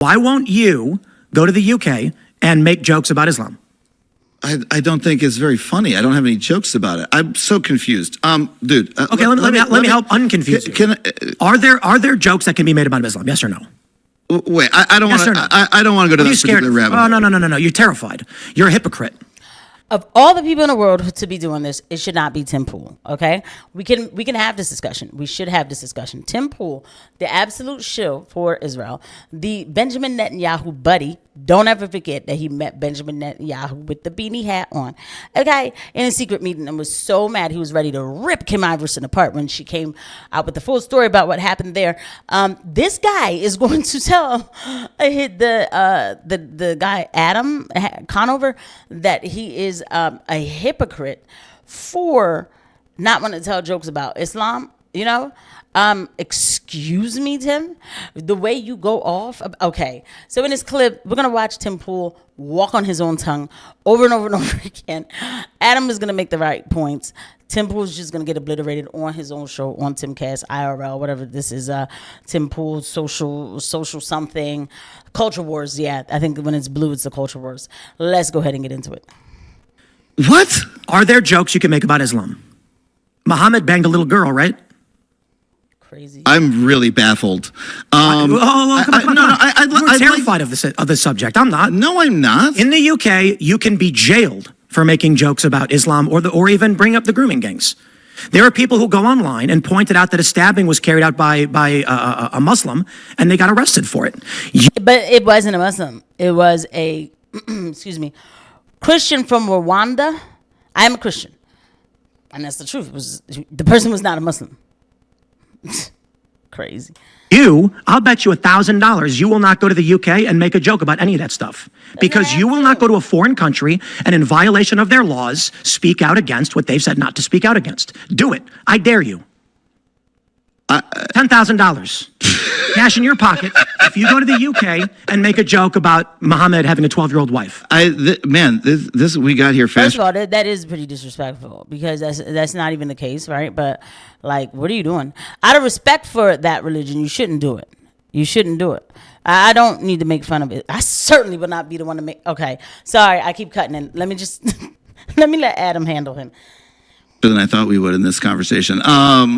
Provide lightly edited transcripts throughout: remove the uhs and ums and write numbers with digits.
Why won't you go to the UK and make jokes about Islam? I don't think it's very funny. I don't have any jokes about it. I'm so confused. Dude. Okay, let me help unconfuse you. Are there jokes that can be made about Islam? Yes or no? Wait, I don't want to. No? I don't want to go to that particular rabbit hole. Oh, no. You're terrified. You're a hypocrite. Of all the people in the world to be doing this, it should not be Tim Pool. Okay, we can have this discussion. We should have this discussion. Tim Pool, the absolute shill for Israel, the Benjamin Netanyahu buddy. Don't ever forget that he met Benjamin Netanyahu with the beanie hat on. Okay, in a secret meeting, and was so mad he was ready to rip Kim Iverson apart when she came out with the full story about what happened there. This guy is going to tell the guy Adam Conover that he is a hypocrite for not wanting to tell jokes about Islam, you know? Excuse me, Tim, the way you go off. Okay, so in this clip, we're going to watch Tim Pool walk on his own tongue over and over and over again. Adam is going to make the right points. Tim Pool is just going to get obliterated on his own show on Timcast, IRL, whatever this is, Tim Pool, social something, Culture Wars. Yeah, I think when it's blue, it's the Culture Wars. Let's go ahead and get into it. What? Are there jokes you can make about Islam? Muhammad banged a little girl, right? Crazy. I'm really baffled. Come on. You're terrified of the subject. I'm not. No, I'm not. In the UK, you can be jailed for making jokes about Islam or even bring up the grooming gangs. There are people who go online and pointed out that a stabbing was carried out by a Muslim, and they got arrested for it. But it wasn't a Muslim. It was a, excuse me, Christian from Rwanda. I am a Christian, and that's the truth. The person was not a Muslim. Crazy. I'll bet you $1,000 you will not go to the UK and make a joke about any of that stuff. Because you will not go to a foreign country and in violation of their laws, speak out against what they've said not to speak out against. Do it. I dare you. $10,000. Cash in your pocket if you go to the UK and make a joke about Muhammad having a 12-year-old wife. This we got here fast. First of all, that is pretty disrespectful because that's not even the case, right? But like, what are you doing? Out of respect for that religion, you shouldn't do it. You shouldn't do it. I don't need to make fun of it. I certainly would not be the one to make. Okay, sorry, I keep cutting in. Let me just let Adam handle him. Than I thought we would in this conversation,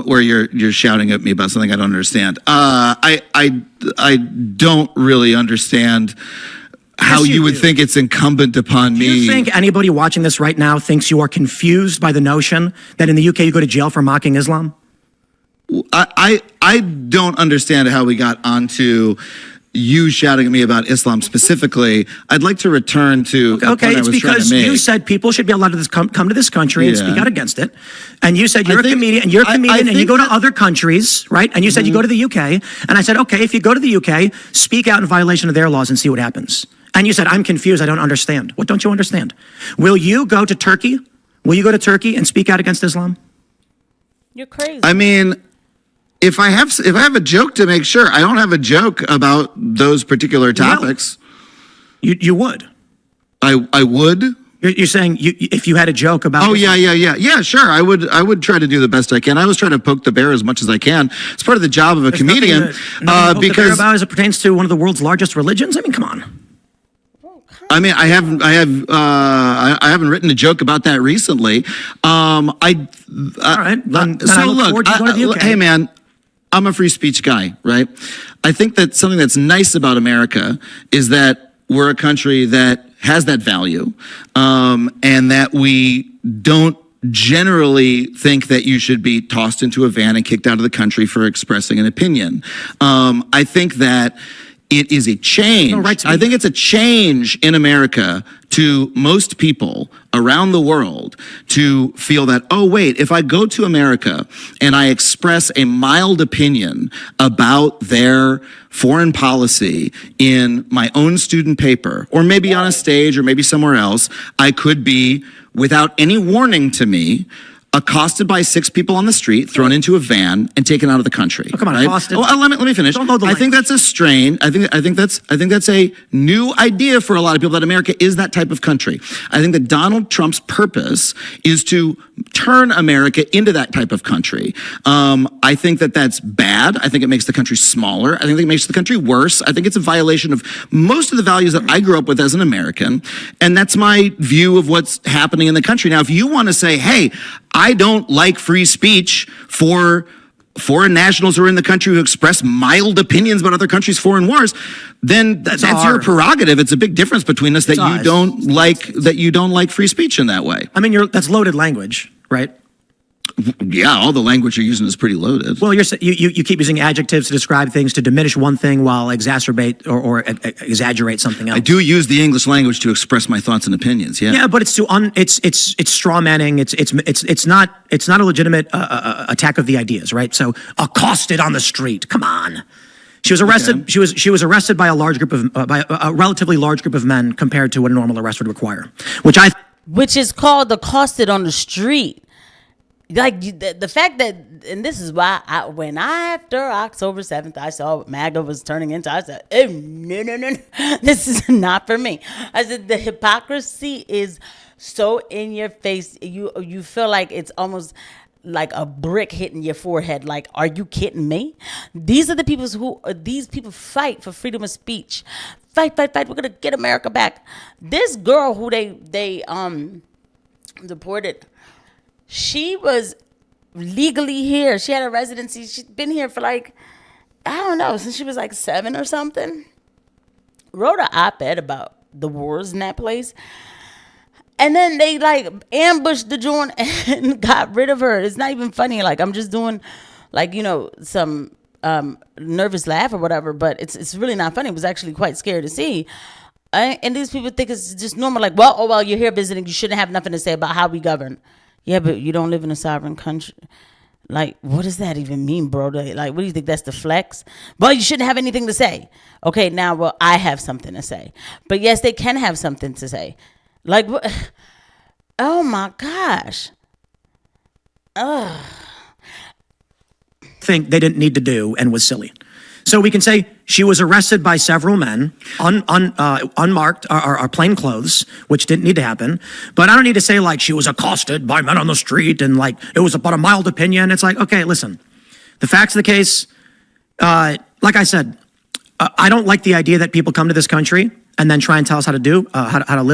where you're shouting at me about something I don't understand. I don't really understand how you would think it's incumbent upon me. Do you think anybody watching this right now thinks you are confused by the notion that in the UK you go to jail for mocking Islam? I don't understand how we got onto you shouting at me about Islam specifically. I'd like to return to okay, it's because you said people should be allowed to come to this country and speak out against it. And you said you're a comedian, and you go to other countries, right? And you said you go to the UK. And I said, okay, if you go to the UK, speak out in violation of their laws and see what happens. And you said, I'm confused, I don't understand. What don't you understand? Will you go to Turkey? Will you go to Turkey and speak out against Islam? You're crazy. I mean, if I have a joke to make, sure. I don't have a joke about those particular topics. You would. I would. You're saying if you had a joke about. Oh yeah. Sure. I would try to do the best I can. I was trying to poke the bear as much as I can. It's part of the job of a comedian. Nothing to because about as it pertains to one of the world's largest religions. I mean, come on. I mean, I haven't written a joke about that recently. All right. Then so look, hey man. I'm a free speech guy, right? I think that something that's nice about America is that we're a country that has that value, and that we don't generally think that you should be tossed into a van and kicked out of the country for expressing an opinion. I think that it is a change. I think it's a change in America to most people around the world to feel that, oh, wait, if I go to America and I express a mild opinion about their foreign policy in my own student paper, or maybe on a stage or maybe somewhere else, I could be, without any warning to me, accosted by 6 people on the street, thrown into a van, and taken out of the country. Oh, come on, right? accosted. Oh, let me finish. I think that's a strain. I think that's a new idea for a lot of people that America is that type of country. I think that Donald Trump's purpose is to turn America into that type of country. I think that that's bad. I think it makes the country smaller. I think it makes the country worse. I think it's a violation of most of the values that I grew up with as an American. And that's my view of what's happening in the country. Now, if you want to say, hey, I don't like free speech for foreign nationals who are in the country who express mild opinions about other countries' foreign wars, then that's your prerogative. It's a big difference between us that you don't like free speech in that way. I mean, that's loaded language, right? Yeah, all the language you're using is pretty loaded. Well, you keep using adjectives to describe things to diminish one thing while exacerbate or exaggerate something else. I do use the English language to express my thoughts and opinions. Yeah. Yeah, but it's straw manning. It's not a legitimate attack of the ideas, right? So accosted on the street. Come on. She was arrested. Okay. She was arrested by a relatively large group of men compared to what a normal arrest would require, which is called accosted on the street. Like the fact that, and this is why when after October 7th, I saw what MAGA was turning into, I said, oh, no, this is not for me. I said, the hypocrisy is so in your face. You feel like it's almost like a brick hitting your forehead. Like, are you kidding me? These are the people these people fight for freedom of speech. Fight. We're going to get America back. This girl who they deported, she was legally here. She had a residency. She'd been here for like, I don't know, since she was like 7 or something. Wrote an op-ed about the wars in that place. And then they like ambushed the joint and got rid of her. It's not even funny. Like, I'm just doing like, some nervous laugh or whatever, but it's really not funny. It was actually quite scary to see. And these people think it's just normal. Like, well, you're here visiting. You shouldn't have nothing to say about how we govern. Yeah, but you don't live in a sovereign country. Like, what does that even mean, bro? Like, what do you think? That's the flex? Well, you shouldn't have anything to say. Okay, now, well, I have something to say. But yes, they can have something to say. Like, what? Oh, my gosh. Ugh. Think they didn't need to do and was silly. So we can say she was arrested by several men, unmarked or plain clothes, which didn't need to happen. But I don't need to say like she was accosted by men on the street and like it was about a mild opinion. It's like, okay, listen, the facts of the case, like I said, I don't like the idea that people come to this country and then try and tell us how to live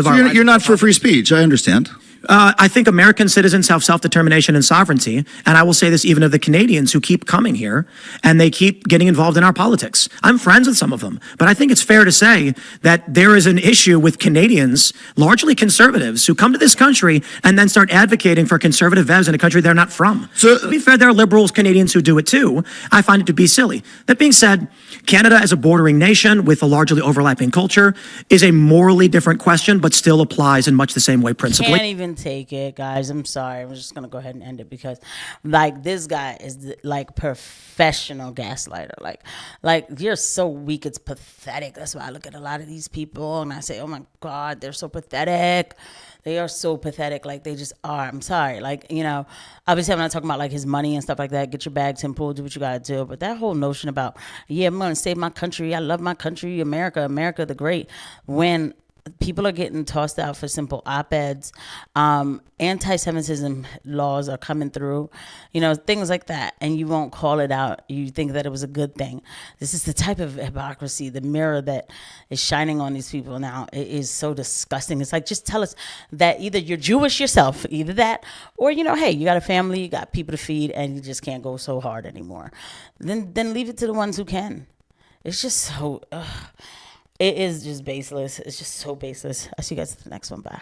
our lives. You're not for free speech. I understand. I think American citizens have self-determination and sovereignty, and I will say this even of the Canadians who keep coming here, and they keep getting involved in our politics. I'm friends with some of them, but I think it's fair to say that there is an issue with Canadians, largely conservatives, who come to this country and then start advocating for conservative values in a country they're not from. So, to be fair, there are liberals Canadians who do it too. I find it to be silly. That being said, Canada as a bordering nation with a largely overlapping culture is a morally different question, but still applies in much the same way principally. Can't even take it, guys. I'm sorry. I'm just gonna go ahead and end it because, like, this guy is like professional gaslighter. Like you're so weak. It's pathetic. That's why I look at a lot of these people and I say, oh my God, they're so pathetic. They are so pathetic. Like, they just are. I'm sorry. Like, obviously I'm not talking about like his money and stuff like that. Get your bags and pull, do what you gotta do. But that whole notion about, yeah, I'm gonna save my country. I love my country, America the great. When people are getting tossed out for simple op-eds, anti-Semitism laws are coming through, things like that, and you won't call it out. You think that it was a good thing. This is the type of hypocrisy, the mirror that is shining on these people now. It is so disgusting. It's like, just tell us that either you're Jewish yourself, either that, or, hey, you got a family, you got people to feed, and you just can't go so hard anymore. Then leave it to the ones who can. It's just so... It is just baseless. It's just so baseless. I'll see you guys at the next one. Bye.